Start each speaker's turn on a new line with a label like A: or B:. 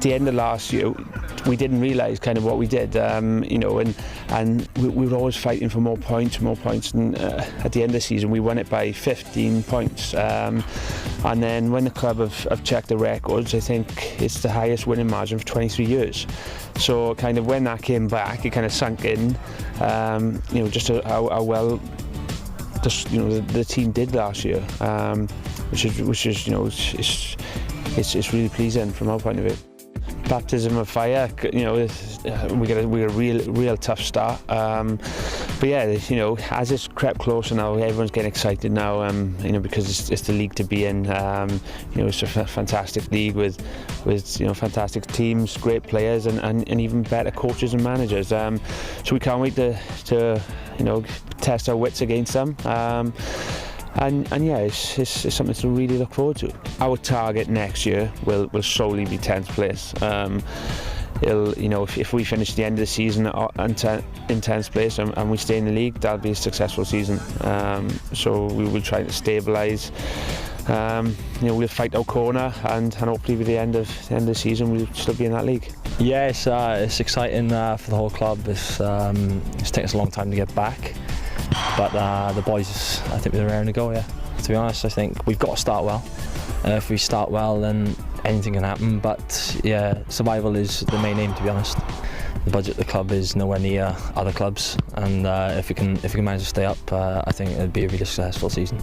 A: At the end of last year, we didn't realise kind of what we did, you know, and we were always fighting for more points, and at the end of the season we won it by 15 points. And then when the club have checked the records, I think it's the highest winning margin for 23 years. So kind of when that came back, it kind of sunk in, you know, just how well the team did last year, which is you know, it's really pleasing from our point of view. Baptism of fire, you know, we got a real tough start, but yeah, you know, as it's crept closer now, everyone's getting excited now, you know, because it's the league to be in. You know, it's a fantastic league with you know, fantastic teams, great players, and even better coaches and managers. So we can't wait to you know, test our wits against them. And yeah, it's something to really look forward to. Our target next year will solely be 10th place. You know, if we finish the end of the season in 10th place and we stay in the league, that'll be a successful season. So we will try to stabilise. You know, we'll fight our corner, and hopefully by the end of the season we'll still be in that league.
B: Yeah, it's exciting for the whole club. It's taken us a long time to get back. But the boys, I think they're raring to go, yeah. To be honest, I think we've got to start well. If we start well, then anything can happen. But yeah, survival is the main aim, to be honest. The budget of the club is nowhere near other clubs, and if we can manage to stay up, I think it'd be a really successful season.